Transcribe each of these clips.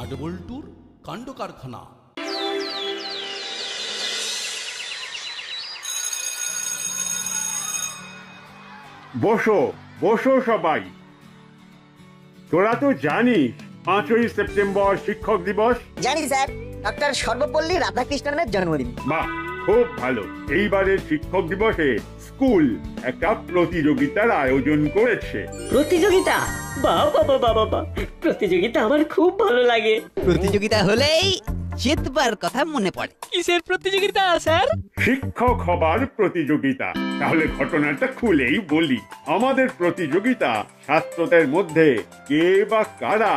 নাটবল্টুর কাণ্ড কারখানা। বসো বসো সবাই। তোরা তো জানিস 5ই সেপ্টেম্বর শিক্ষক দিবস। জানি স্যার, ডক্টর সর্বপল্লী রাধাকৃষ্ণনের জন্মদিন। বাহ, খুব ভালো। এইবারের শিক্ষক দিবসে স্কুল একটা প্রতিযোগিতার আয়োজন করেছে। প্রতিযোগিতা? বাবা বাবা বাবা, প্রতিযোগিতা আমার খুব ভালো লাগে। প্রতিযোগিতা হলেই জেতবার কথা মনে পড়ে। কিসের প্রতিযোগিতা স্যার? শিক্ষক হবার প্রতিযোগিতা। তাহলে ঘটনাটা খুলেই বলি। আমাদের প্রতিযোগিতা ছাত্রদের মধ্যে কে বা কারা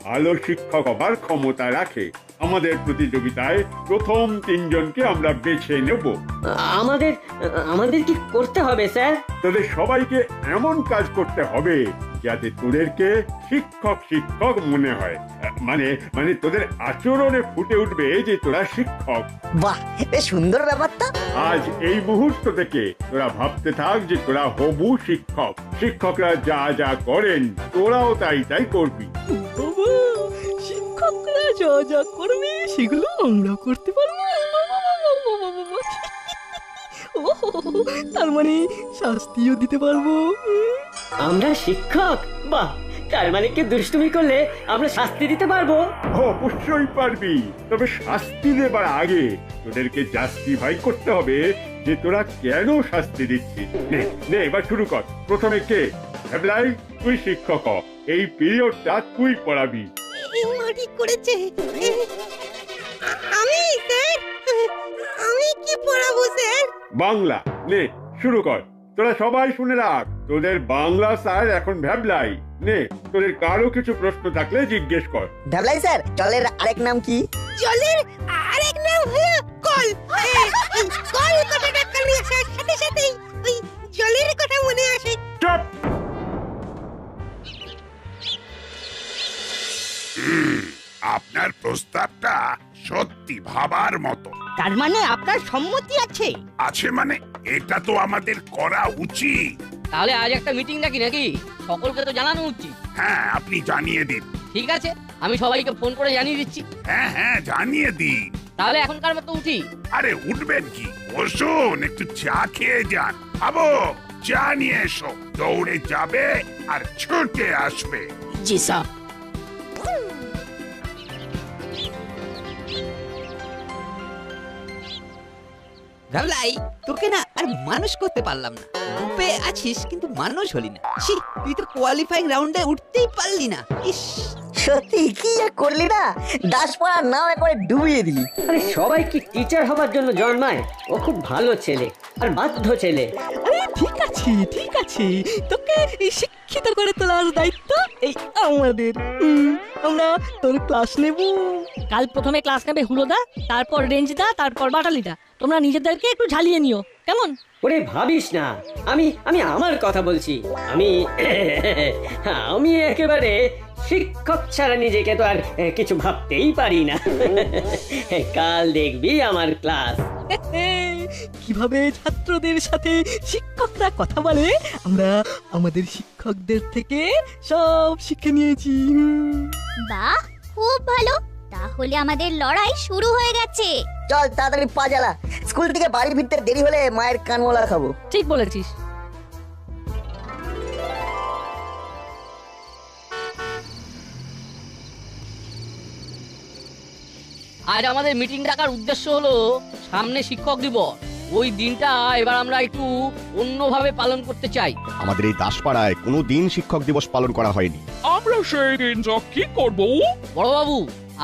ভালো শিক্ষক হবার ক্ষমতা রাখে। আমাদের প্রতিযোগিতায় প্রথম 3 জনকে আমরা বেছে নেব। আমাদের আমাদের কি করতে হবে স্যার? তোদের সবাইকে এমন কাজ করতে হবে যাতে তোদেরকে শিক্ষক শিক্ষক মনে হয়। মানে তোদের আচরণে ফুটে উঠবে যে তোরা শিক্ষক। বাহ, বেশ সুন্দর ব্যাপারটা। আজ এই মুহূর্ত থেকে তোরা ভাবতে থাক যে তোরা হবু শিক্ষক। শিক্ষকরা যা যা করেন তোরাও তাই তাই করবি। বাবা, শিক্ষকরা যা যা করবে সেগুলো আমরা করতে পারবো। ও, তার মানে শাস্তিও দিতে পারবো। আমরা শিক্ষক? বাহ, তার মানে কি দুষ্টুমি করলে আমরা শাস্তি দিতে পারবো? অবশ্যই পারবি, তবে শাস্তি দেবার আগে তোদেরকে জাস্টিফাই করতে হবে যে তোরা কেন শাস্তি দিচ্ছিস। নে এবার শুরু কর। প্রথমে কে? ভ্যাবলাই, তুই শিক্ষক হ। এই পিরিয়ডটা তুই পড়াবি। মাটি করেছে। আমি স্যার, আমি কি পড়াবো স্যার? বাংলা। নে শুরু কর। তোরা সবাই শুনে রাখ, তোদের বাংলা স্যার এখন ভ্যাবলাই। নে, তোদের কারো কিছু প্রশ্ন থাকলে জিজ্ঞেস কর। ভ্যাবলাই স্যার, জলের আরেক নাম কি? জলের আরেক নাম হলো কল। কল কথাটা কানে আসার সাথে সাথেই ওই জলের কথা মনে আসে। চুপ! আপনার প্রস্তাবটা সত্যি ভাবার মতো। তার মানে আপনার সম্মতি আছে? আছে মানে এটা তো আমাদের করা উচিত। তাহলে আজ একটা মিটিং ডাকি নাকি? সকলকে তো জানানো উচিত। হ্যাঁ, আপনি জানিয়ে দিন। ঠিক আছে, আমি সবাইকে ফোন করে জানিয়ে দিচ্ছি। হ্যাঁ জানিয়ে দিন। তাহলে এখনকার মতো উঠি। আরে উঠবেন কি, বসুন, একটু চা খেয়ে যান। আবো, চা নিয়ে এসো। দৌড়ে যাবে আর ছুটে আসবে। জি স্যার। ভাবলাই তোকে না আর মানুষ করতে পারলাম না। গ্রুপে আছিস কিন্তু মানুষ হলি না। ছি, তুই তো কোয়ালিফাইং রাউন্ডে উঠতেই পারলি না। ইস, সত্যি কি আর করলি না, দাসপাড়ার নাম একবারে ডুবিয়ে দিলি। আরে সবাই কি টিচার হবার জন্য জন্মায়? ও খুব ভালো ছেলে আর বাধ্য ছেলে। আরে ঠিক আছে ঠিক আছে, তোকে শিক্ষিত করে তোলার দায়িত্ব এই আমাদের। আমরা তোর ক্লাস নেব। কাল প্রথমে ক্লাস নেবে হুলোদা, তারপর রেঞ্জদা, তারপর বাটালিদা। তোমরা নিজেদেরকে একটু ঝালিয়ে নিও, কেমন? ওরে ভাবিস না, আমি আমি আমার কথা বলছি। আমি একেবারে শিক্ষক ছাড়া নিজেকে তো আর কিছু ভাবতেই পারি না। কাল দেখবি আমার ক্লাস। কিভাবে ছাত্রদের সাথে শিক্ষকরা কথা বলে আমরা আমাদের শিক্ষকদের থেকে সব শিখে নিয়েছি। বাহ, খুব ভালো। তাহলে আমাদের লড়াই শুরু হয়ে গেছে। চল তাড়াতাড়ি পা জ্বালা, স্কুল থেকে বাড়ি ফিরতে দেরি হলে মায়ের কানমোলা খাবো। ঠিক বলেছিস। আজ আমাদের মিটিং ডাকার উদ্দেশ্য হলো সামনে শিক্ষক দিবস। ওই দিনটা এবার আমরা একটু অন্যভাবে পালন করতে চাই। আমাদের এই দাসপাড়ায় কোনো দিন শিক্ষক দিবস পালন করা হয়নি। আমরা সেই দিনটা কি করব? বড়বাবু,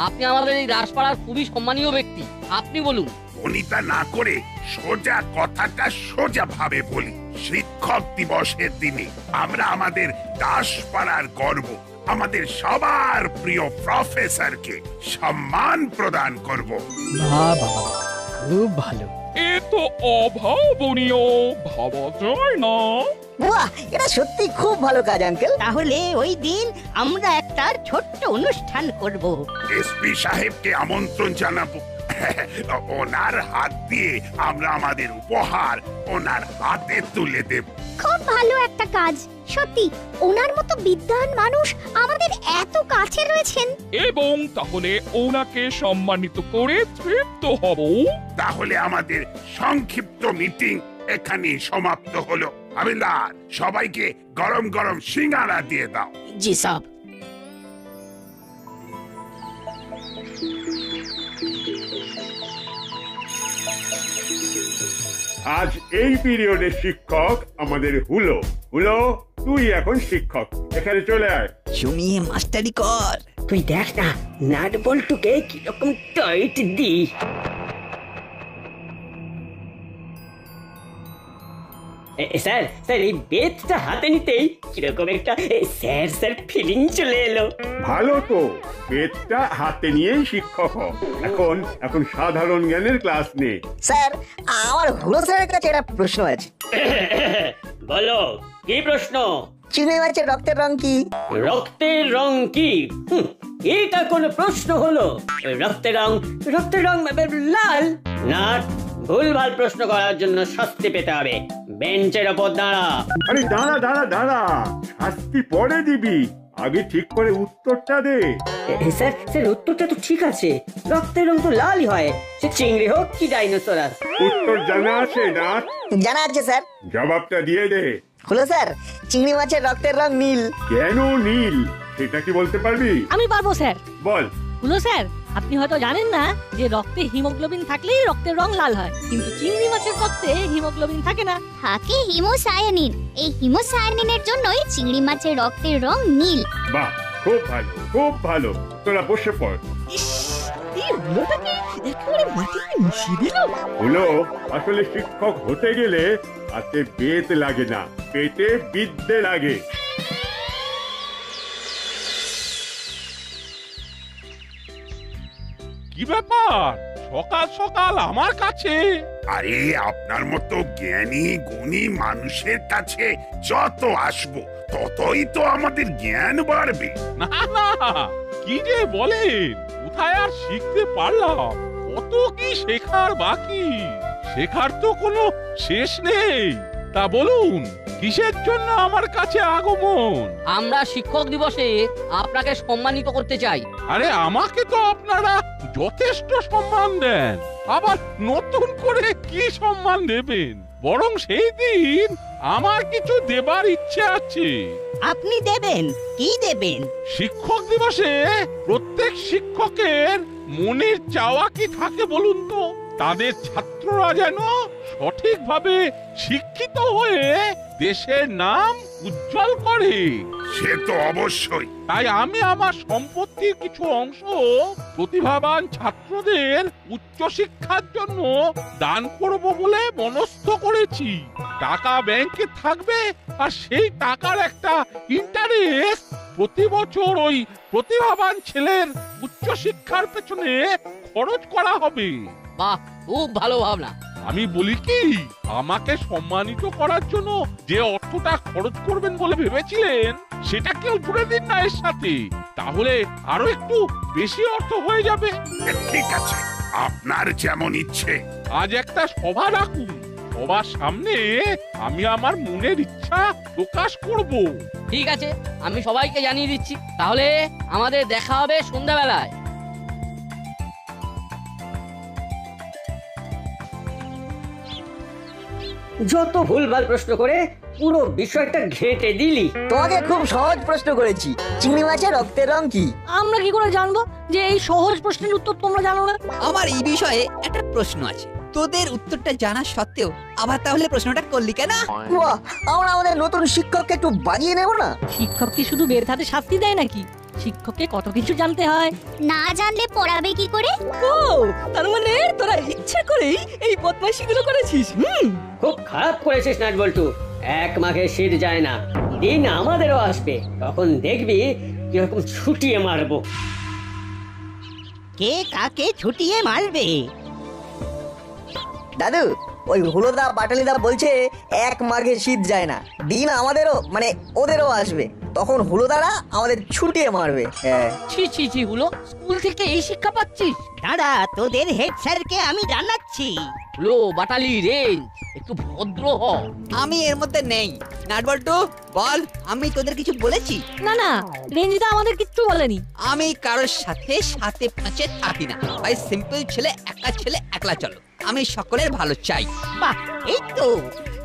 আপনি আমাদের এই দাসপাড়ার খুবই সম্মানীয় ব্যক্তি, আপনি বলুন। বনিতা না করে সোজা কথাটা সোজা ভাবে বলি। শিক্ষক দিবসের দিনে আমরা আমাদের দাসপাড়ার গর্ব, আমাদের সবার প্রিয় প্রফেসরকে সম্মান প্রদান করব। বাবা, খুব ভালো। এ তো অভাবনীয়, ভাবা যায় না। বাহ, এটা সত্যি খুব ভালো কাজ আঙ্কেল। তাহলে ওই দিন আমরা একটা ছোট্ট অনুষ্ঠান করব। এসপি সাহেবকে আমন্ত্রণ জানাবো। ওনার হাত দিয়ে আমরা আমাদের উপহার ওনার হাতে তুলে দেব। খুব ভালো একটা কাজ। সত্যি ওনার মতো বিদ্বান মানুষ আমাদের এত কাছে রয়েছেন। এবং তাহলে ওনাকে সম্মানিত করে তৃপ্ত হব। তাহলে আমাদের সংক্ষিপ্ত মিটিং এখানে সমাপ্ত হলো। হাবিলদার, সবাইকে গরম গরম সিঙ্গারা দিয়ে দাও। জি সাহেব। আজ এই পিরিয়ডের শিক্ষক আমাদের হুলো। হুলো, তুই এখন শিক্ষক, এখানে চলে আয়। জমিয়ে মাস্টারি কর। তুই দেখ না নাট বল্টুকে কিরকম টাইট দি। স্যার স্যার এই বেতটা হাতে নিতেই কিরকম একটা স্যার স্যার ফিলিং চলে এলো। ভালো তো, বেতটা হাতে নিয়েই শিক্ষক হ। এখন সাধারণ জ্ঞানের ক্লাস নে। স্যার, আমার হুলো স্যারের কাছে একটা প্রশ্ন আছে। বলো, কি প্রশ্ন? চিংড়ি মাছের রক্তের রং কি? রক্তের রং কি? এটা কোন প্রশ্ন হলো? রক্তের রং লাল। নাট, ভুলভাল প্রশ্ন করার জন্য শাস্তি পেতে হবে। বেঞ্চের ওপর দাঁড়া। আরে দাঁড়া, শাস্তি পরে দিবি, আগে ঠিক করে উত্তরটা দে। স্যার স্যার উত্তরটা তো ঠিক আছে, রক্তের রং তো লালই হয়, সে চিংড়ি হোক কি ডাইনোসরাস। উত্তর জানা আছে না? জানা আছে স্যার। জবাবটা দিয়ে দে। হলো স্যার, চিংড়ি মাছের রক্তের রং নীল। কেন নীল সেটা কি বলতে পারবি? আমি পারবো স্যার। বল। হলো স্যার, আপনি হয়তো জানেন না যে রক্তে হিমোগ্লোবিন থাকলেই রক্তের রং লাল হয়, কিন্তু চিংড়ি মাছের রক্তে হিমোগ্লোবিন থাকে না, থাকে হিমোসায়ানিন। এই হিমোসায়ানিনের জন্যই চিংড়ি মাছের রক্তের রং নীল। বাহ, খুব ভালো, তোরা বসে পড়। হলো, আসলে শিক্ষক হতে গেলে হাতে বেত লাগে না, পেটে বিদ্যে লাগে। কি ব্যাপার সকাল সকাল আমার কাছে? আরে আপনার মতো জ্ঞানী গুণী মানুষের কাছে যত আসবো ততই তো আমাদের জ্ঞান বাড়বে। না না, কি যে বলেন, কোথায় আর শিখতে পারলাম, কত কি শেখার বাকি। শেখার তো কোনো শেষ নেই। তা বলুন, কিসের জন্য আমার কাছে আগমন? আমরা শিক্ষক দিবসে আপনাকে সম্মানিত করতে চাই। আরে আমাকে তো আপনারা যথেষ্ট সম্মান দেন, আবার নতুন করে কি সম্মান দেবেন? বরং সেই দিন আমার কিছু দেবার ইচ্ছে আছে। আপনি দেবেন? কি দেবেন? শিক্ষক দিবসে প্রত্যেক শিক্ষকের মনের চাওয়া কি থাকে বলুন তো? তাদের ছাত্ররা যেন সঠিকভাবে শিক্ষিত হয়ে দেশের নাম উজ্জ্বল করে। সে তো অবশ্যই। তাই আমি আমার সম্পত্তির কিছু অংশ প্রতিভাবান ছাত্রদের উচ্চশিক্ষার জন্য দান করব বলে মনস্থ করেছি। টাকা ব্যাংকে থাকবে, আর সেই টাকার একটা ইন্টারেস্ট প্রতি বছর ওই প্রতিভাবান ছেলের উচ্চশিক্ষার পেছনে খরচ করা হবে। বাহ, খুব ভালো ভাবনা। আমি বলি কি, আমাকে সম্মানিত করার জন্য যে অর্থটা খরচ করবেন বলে ভেবেছিলেন সেটা কেউ জুড়ে দিন না এর সাথে, তাহলে আরো একটু বেশি অর্থ হয়ে যাবে। ঠিক আছে, আপনার যেমন ইচ্ছে। আজ একটা সভা রাখুন, সবার সামনে আমি আমার মনের ইচ্ছা প্রকাশ করব। ঠিক আছে, আমি সবাইকে জানিয়ে দিচ্ছি। তাহলে আমাদের দেখা হবে সন্ধ্যাবেলায়। যত ভুলভাল প্রশ্ন করে পুরো বিষয়টা ঘেঁটে দিলি। তোমাকে খুব সহজ প্রশ্ন করেছি, চিংড়ি মাছের রক্তের রং কি? আমরা কি করে জানবো যে এই সহজ প্রশ্নের উত্তর তোমরা জানো না? আমার এই বিষয়ে একটা প্রশ্ন আছে। তোদের উত্তরটা জানা সত্ত্বেও আবার তাহলে প্রশ্নটা করলি কেন? বাহ, আমরা আমাদের নতুন শিক্ষককে একটু বাজিয়ে নেব না? শিক্ষক কি শুধু বের হাতে শাস্তি দেয় নাকি? শিক্ষককে কত কিছু জানতে হয়। না জানলে পড়াবে কি করে? ও, তার মানে তোরা ইচ্ছে করেই এই বদমাইশিগুলো করেছিস? খুব খারাপ করেছিস নাট বল্টু। এক মাঘে শীত যায় না, দিন আমাদেরও আসবে, তখন দেখবি কিরকম ছুটিয়ে মারবো। কে কাকে ছুটিয়ে মারবে? দাদু, ওই হুলোদা বাটালিদা বলছে এক মাঘে শীত যায় না, দিন আমাদেরও মানে ওদেরও আসবে, তখন হুলোদারা আমাদের ছুটিয়ে মারবে। হ্যাঁ। ছি ছি ছি, হলো স্কুল থেকে এই শিক্ষা পাচ্ছিস? দাঁড়া, তোদের হেড স্যারকে আমি জানাচ্ছি। লো বাটালি রেঞ্জ একটু ভদ্র হ। আমি এর মধ্যে নেই। নাটবল্টু বল, আমি তোদের কিছু বলেছি? না না, রেঞ্জিদা আমাদের কিচ্ছু বলেনি। আমি কারোর সাথে সাথে পাঁচে থাকি না। ভাই সিম্পল ছেলে একলা চলো। আমি সকলের ভালো চাই। বাহ, এই তো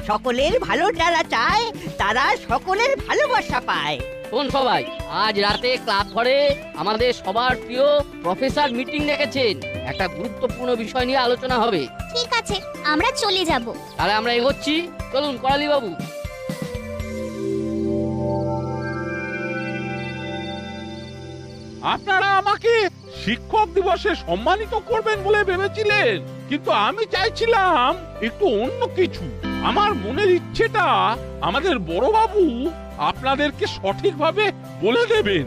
সকলের ভালো যারা চায় তারা সকলের ভালোবাসা পায়। শোন সবাই, আজ রাতে ক্লাব ঘরে আমাদের সবার প্রিয় প্রফেসর মিটিং ডেকেছেন। একটা গুরুত্বপূর্ণ বিষয় নিয়ে আলোচনা হবে। ঠিক আছে, আমরা চলে যাব। তাহলে আমরা এগোচ্ছি, চলুন করালি বাবু। আপনারা আমাকে শিক্ষক দিবসে সম্মানিত করবেন বলে ভেবেছিলেন, কিন্তু আমি চাইছিলাম একটু অন্য কিছু। আমার মনের ইচ্ছেটা আমাদের বড় বাবু আপনাদেরকে সঠিকভাবে বলে দেবেন।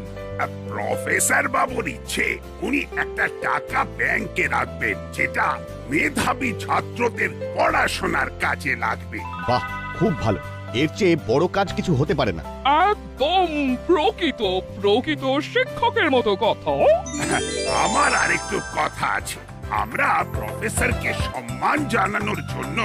প্রফেসর বাবুর ইচ্ছে উনি একটা টাকা ব্যাংকে রাখবেন, যেটা মেধাবী ছাত্রদের পড়াশোনার কাজে লাগবে। বাহ, খুব ভালো। এর চেয়ে বড় কাজ কিছু হতে পারে না। একদম প্রকৃত শিক্ষকের মতো কথা। আমার আরেকটু কথা আছে। আমরা প্রফেসরকে সম্মান জানানোর জন্য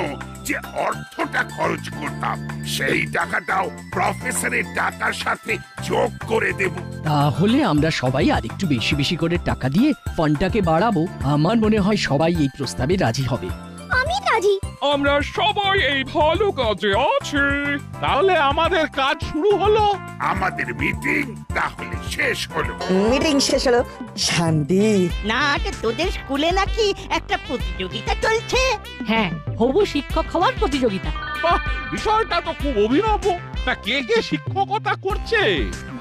যে অর্থটা খরচ করতাম, সেই টাকাটাও প্রফেসরের টাকার সাথে যোগ করে দেব। তাহলে আমরা সবাই আরেকটু বেশি বেশি করে টাকা দিয়ে ফান্ডটাকে বাড়াবো। আমার মনে হয় সবাই এই প্রস্তাবে রাজি হবে। আমি রাজি। আমরা সবাই এই ভালো কাজে আছি। তাহলে আমাদের কাজ শুরু হলো। আমাদের মিটিং তাহলে শেষ হলো। মিটিং শেষ হলো, শান্তি। না, তোদের স্কুলে নাকি একটা প্রতিযোগিতা চলছে। হ্যাঁ, হবু শিক্ষক হওয়ার প্রতিযোগিতা। বাহ, বিষয়টা তো খুব অভিনব। তা কে কে শিক্ষকতা করছে?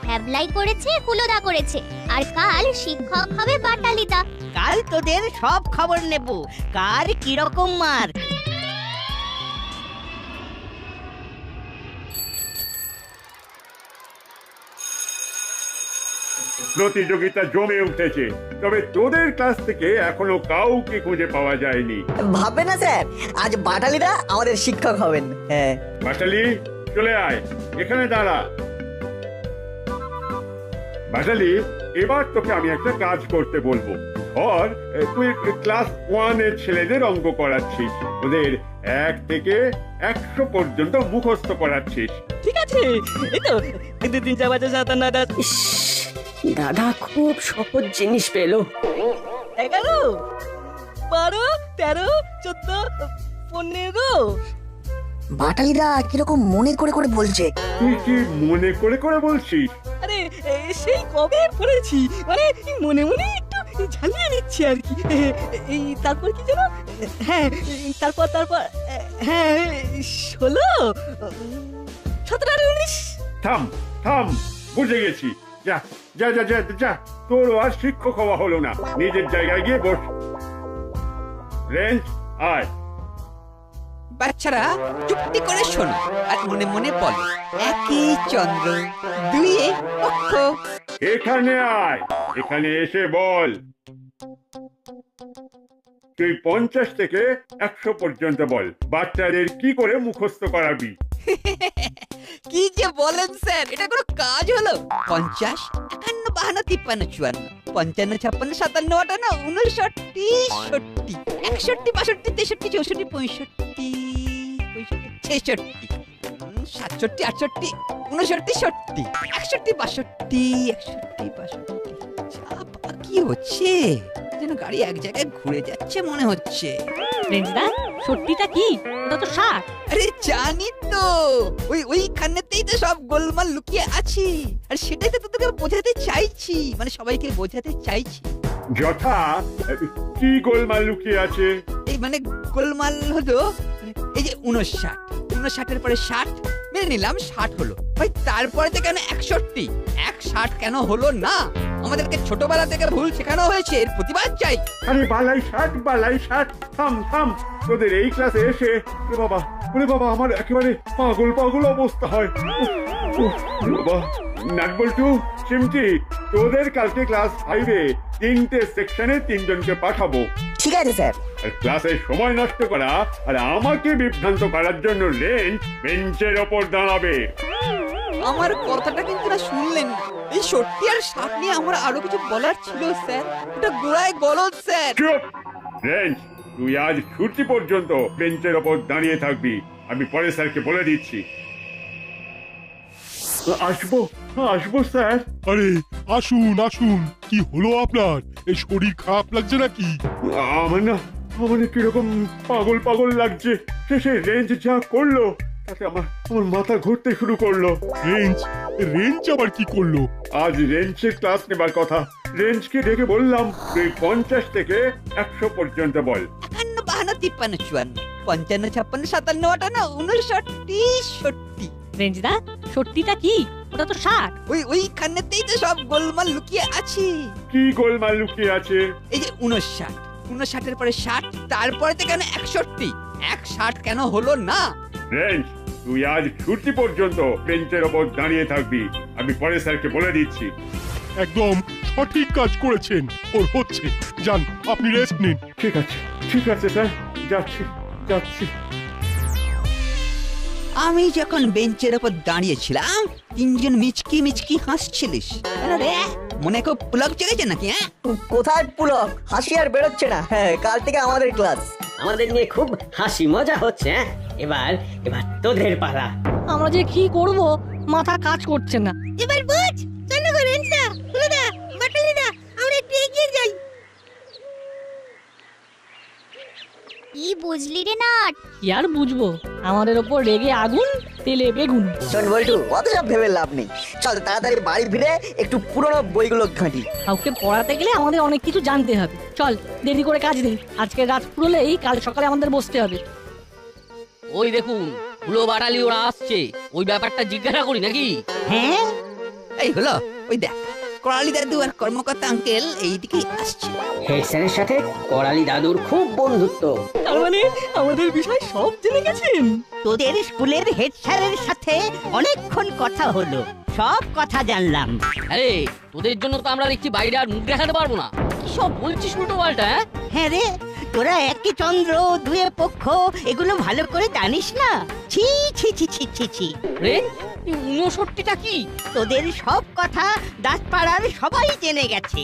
ভ্যাবলাই করেছে, হুলোদা করেছে, আর কাল শিক্ষক হবে বাটালিদা। কাল তোদের সব খবর নেব, কার কিরকম মার। প্রতিযোগিতা জমে উঠেছে, তবে তোদের ক্লাস থেকে এখনো কাউকে খুঁজে পাওয়া যায়নি। ভাববে না স্যার, আজ বাটালিদা আমাদের শিক্ষক হবেন। হ্যাঁ, বাটালি চলে আয়, এখানে দাঁড়া। বাটালি, এবার তোকে আমি একটা কাজ করতে বলবো। ধর, তুই ক্লাস 1 এর ছেলেদের অঙ্ক করাচ্ছিস, ওদের 1 থেকে 100 পর্যন্ত মুখস্থ করাচ্ছিস। ঠিক আছে, এই তো 2 3 4 5 6 7 8 দাদা খুব সহজ জিনিস পেলো। 11 12 13 14 15। বাটালিদা কিরকম মনে করে করে বলছে। তুই কি মনে করে করে বলছিস? আরে সেই কবে পড়েছি, মানে মনে মনে একটু ঝালিয়ে নিচ্ছি আর কি। এই তারপর কি যেন, হ্যাঁ তারপর হ্যাঁ 16 17 19। থাম থাম, বুঝে গেছি। যা যা যা যা যা, তোর আর শিক্ষক হওয়া হলো না। নিজের জায়গায় গিয়ে বস। রেঞ্জ আয়। বাচ্চারা চুক্তি করে শোনো আর মনে মনে বলো, একই চন্দ্র দুইয়ে পক্ষ। এখানে আয়, এখানে এসে বল। তুই 50 থেকে 100 পর্যন্ত বল। বাচ্চাদের কি করে মুখস্থ করাবি? কি যে বলেন স্যার, এটা কোনো কাজ হলো? 50 51 52 53 54 55 56 57 58 59 60 61 62 63 64 65 66 67 68 69 70 61 62 কি হচ্ছে যেন গাড়ি এক জায়গায় ঘুরে যাচ্ছে মনে হচ্ছে। রেঞ্জদা, সত্যিটা কি? ওটা তো 60। আরে জানি তো, ওইখানেতেই তো সব গোলমাল লুকিয়ে আছে, আর সেটাই তো তোদেরকে বোঝাতে চাইছি, মানে সবাইকে বোঝাতে চাইছি। যথা কি গোলমাল লুকিয়ে আছে? এই মানে গোলমাল হলো, এই যে 59 এর পরে 60 মেনে নিলাম 60 হলো, ভাই তারপরে তো কেন 61 60 কেন হলো না? আমাদেরকে ছোটবেলা থেকে ভুল শেখানো হয়েছে, এর প্রতিবাদ চাই। আরে বালাই 60 থাম থাম। তোদের এই ক্লাসে এসে ওরে বাবা আমার একেবারে পাগল অবস্থা হয়। বাবা, নাটবল্টু, চিমটি, তোদের কালকে ক্লাস 5-এ 3টে সেকশনে 3 জনকে পাঠাবো। ঠিক আছে স্যার। আর ক্লাসে সময় নষ্ট করা আর আমাকে বিভ্রান্ত করার জন্য রেঞ্জ বেঞ্চের ওপর দাঁড়াবে। আমার কথাটা কিন্তু না শুনলেন। এই 60 আর 60 নিয়ে আমার আরো কিছু বলার ছিল স্যার, এটা গোড়ায় গলদ স্যার। চুপ! রেঞ্জ, তুই আজ ছুটি পর্যন্ত বেঞ্চের ওপর দাঁড়িয়ে থাকবি। আমি পরে স্যারকে বলে দিচ্ছি। আসবো আসবো স্যার। আরে আসুন আসুন, কি হলো আপনার? এই শরীর খারাপ লাগছে নাকি? আমার না কিরকম পাগল পাগল লাগছে। শেষে রেঞ্জ যা করলো তাতে আমার মাথা ঘুরতে শুরু করলো। রেঞ্জ আবার কি করলো? আজ রেঞ্জের ক্লাস নেবার কথা। রেঞ্জকে ডেকে বললাম তুই 50 থেকে 100 পর্যন্ত বল। 51, 52, 53, 54, 57, 58, 59, 60। রেঞ্জদা, সত্যিটা কি? ওটা তো 60। ওইখানেতেই তো সব গোলমাল লুকিয়ে আছে। কি গোলমাল লুকিয়ে আছে? এই যে 59, 59-এর পরে 60, তারপরে তো কেন 61? 60 কেন হলো না? রেঞ্জ, তুই আজ ছুটি পর্যন্ত বেঞ্চের ওপর দাঁড়িয়ে থাকবি। আমি পরে স্যারকে বলে দিচ্ছি। একদম সঠিক কাজ করেছেন। ওর হচ্ছে, যান আপনি রেস্ট নিন। ঠিক আছে স্যার, যাচ্ছি। আমি যখন বেঞ্চের ওপর দাঁড়িয়েছিলাম, তিনজন মিচকি মিচকি হাসছিলিস। কেন রে, মনে খুব পুলক জেগেছে নাকি? কোথায় পুলক? হাসি আর বেরোচ্ছে না। হ্যাঁ, কাল থেকে আমাদের ক্লাস। আমাদের নিয়ে খুব হাসি মজা হচ্ছে। এবার তোদের পালা। আমরা যে কি করব মাথা কাজ করছে না। এবার বুঝ। চলো গো রেঞ্জদা, হুলোদা, বাটালিদা, আমরা একটু এগিয়ে যাই। কি বুঝলি রে নাট? কি আর বুঝবো, আমাদের ওপর রেগে আগুন, তেলে বেগুন। শোন বল্টু, অত সব ভেবে লাভ নেই। চল তাড়াতাড়ি বাড়ি ফিরে একটু পুরনো বইগুলো ঘাঁটি। কাউকে পড়াতে গেলে আমাদের অনেক কিছু জানতে হবে। চল দেরি করে কাজ নেই, আজকে রাত পুরোলেই কাল সকালে আমাদের বসতে হবে। ওই দেখুন হুলো বাটালি ওরা আসছে, ওই ব্যাপারটা জিজ্ঞাসা করি নাকি? হ্যাঁ, এই হলো, ওই দেখ করালি দাদু আর কর্মকর্তা আঙ্কেল এইদিকেই আসছে। হেড স্যারের সাথে করালি দাদুর খুব বন্ধুত্ব। তার মানে আমাদের বিষয় সব জেনে গেছেন। তোদের স্কুলের হেড স্যারের সাথে অনেকক্ষণ কথা হলো, সব কথা জানলাম। আরে তোদের জন্য তো আমরা দেখছি বাইরে আর মুখ দেখাতে পারবো না। কি সব বলছিস উল্টো পাল্টা? হ্যাঁ রে, তোরা একই চন্দ্র দুয়ে পক্ষ, এগুলো ভালো করে জানিস না? ছি ছি ছি ছি ছি ছি। রে 59টা কি? তোদের সব কথা দাসপাড়ার সবাই জেনে গেছে।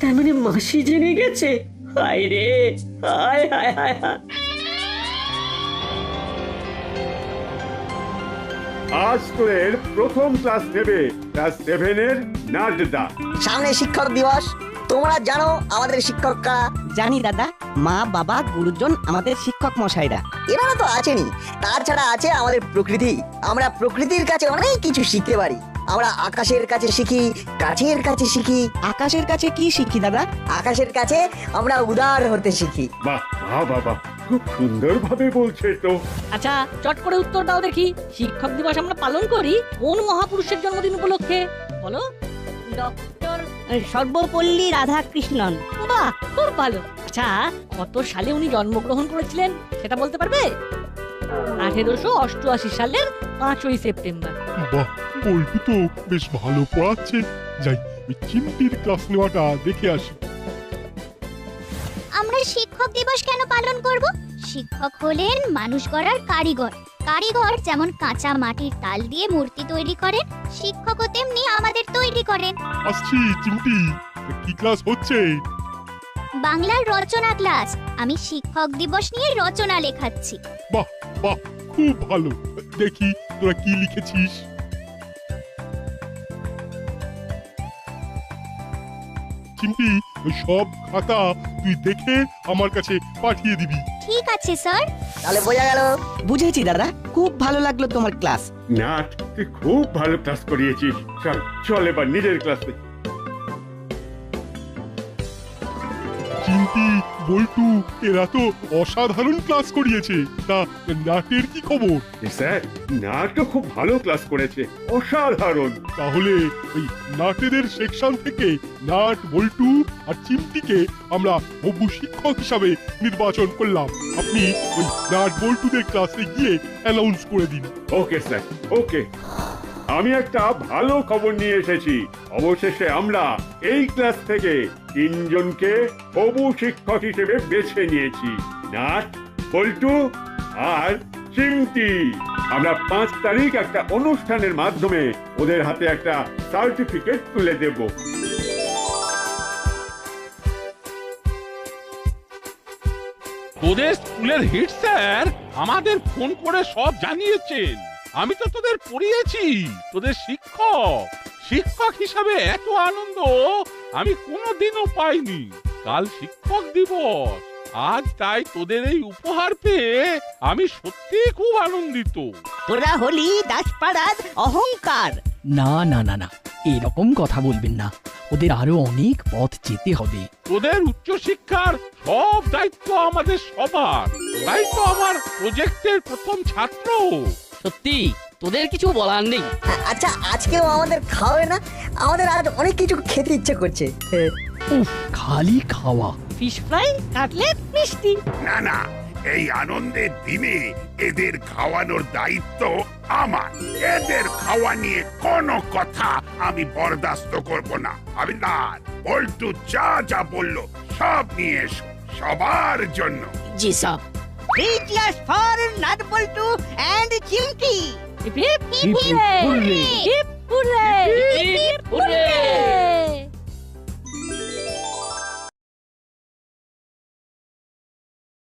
তার মানে মাসি জেনে গেছে? হায় রে, হায় হায় হায় হায়। আজ তোদের প্রথম ক্লাস নেবে ক্লাস 7-এর নাটদা। সামনে শিক্ষক দিবস, তোমরা জানো আমাদের শিক্ষক কারা? জানি দাদা, মা বাবা গুরুজন আমাদের শিক্ষক মশাইরা। এরা তো আছেনই, তাছাড়া আছে আমাদের প্রকৃতি। আমরা প্রকৃতির কাছে অনেক কিছু শিখতে পারি। আমরা আকাশের কাছে শিখি, গাছের কাছে শিখি। আকাশের কাছে কি শিখি দাদা? আকাশের কাছে আমরা উদার হতে শিখি। বাহ বাবা, খুব সুন্দর ভাবে বলছে তো। আচ্ছা চট করে উত্তর দাও দেখি, শিক্ষক দিবস আমরা পালন করি কোন মহাপুরুষের জন্মদিন উপলক্ষে? বলো। ডক্টর সর্বপল্লী রাধাকৃষ্ণন। বাহ, খুব ভালো। আচ্ছা কত সালে উনি জন্মগ্রহণ করেছিলেন সেটা বলতে পারবে? 1888 সালের 5ই সেপ্টেম্বর। বাহ, বল্টু তো বেশ ভালো পড়াচ্ছে। যাই ওই চিমটির ক্লাস নেওয়াটা দেখে আসি। আমরা শিক্ষক দিবস কেন পালন করব? শিক্ষক হলেন মানুষ গড়ার কারিগর। কারিগর যেমন কাঁচা মাটির তাল দিয়ে মূর্তি তৈরি করেন, শিক্ষকও তেমনি আমাদের তৈরি করেন। আসছি চিমটি, কি ক্লাস হচ্ছে? বাংলার রচনা ক্লাস। আমি শিক্ষক দিবস নিয়ে রচনা লেখাচ্ছি। বাহ বাহ, খুব ভালো। দেখি তোরা কি লিখেছিস। চিমটি, ওই সব খাতা তুই দেখে আমার কাছে পাঠিয়ে দিবি। ঠিক আছে স্যার। তাহলে বোঝা গেল। বুঝেছি দাদা, খুব ভালো লাগলো তোমার ক্লাস। নাট, তুই খুব ভালো ক্লাস করিয়েছিস। চল এবার নিজের ক্লাসে। চিমটি, বল্টু এরা তো অসাধারণ ক্লাস করিয়েছে। তা নাটের কি খবর? স্যার, নাট তো খুব ভালো ক্লাস করেছে, অসাধারণ। তাহলে ওই নাটেদের সেকশন থেকে নাট, বল্টু আর চিমটিকে আমরা হবু শিক্ষক হিসাবে নির্বাচন করলাম। আপনি ওই নাট বল্টুদের ক্লাসে গিয়ে অ্যানাউন্স করে দিন। ওকে স্যার, ওকে। আমি একটা ভালো খবর নিয়ে এসেছি। অবশেষে আমরা এই ক্লাস থেকে 3 জনকে হবু শিক্ষক হিসেবে বেছে নিয়েছি, নাট, বল্টু আর চিমটি। আমরা 5 তারিখ একটা অনুষ্ঠানের মাধ্যমে ওদের হাতে একটা সার্টিফিকেট তুলে দেব। তোদের স্কুলের হেড স্যার আমাদের ফোন করে সব জানিয়েছেন। আমি তো তোদের পড়িয়েছি, তোদের শিক্ষক হিসাবে এত আনন্দ আমি কোনোদিনও পাইনি। কাল শিক্ষক দিবস, আজ তাই তোদের এই উপহার পেয়ে আমি সত্যি খুব আনন্দিত। তোরা হলি দাসপাড়ার অহংকার। না না না না, এরকম কথা বলবেন না, ওদের আরো অনেক পথ যেতে হবে। তোদের উচ্চশিক্ষার সব দায়িত্ব আমাদের সবার, তাই তো আমার প্রজেক্টের প্রথম ছাত্র। সত্যি তোদের কিছু বলার নেই। আচ্ছা, আজকেও আমাদের খাওয়াবে না? আমাদের আজ অনেক কিছু খেতে ইচ্ছে করছে। উফ, খালি খাওয়া। ফিশ ফ্রাই, কাটলেট, মিষ্টি। না না, এই আনন্দের দিনে এদের খাওয়ানোর দায়িত্ব আমার। এদের খাওয়া নিয়ে কোনো কথা আমি বরদাস্ত করব না। হাবিলদার, বল্টু যা যা বললো সব নিয়ে এসো, সবার জন্য। জি sir. 3 glass for Nadboltu and Chimki. Hip hip hurray, hip hurray, hip hurray.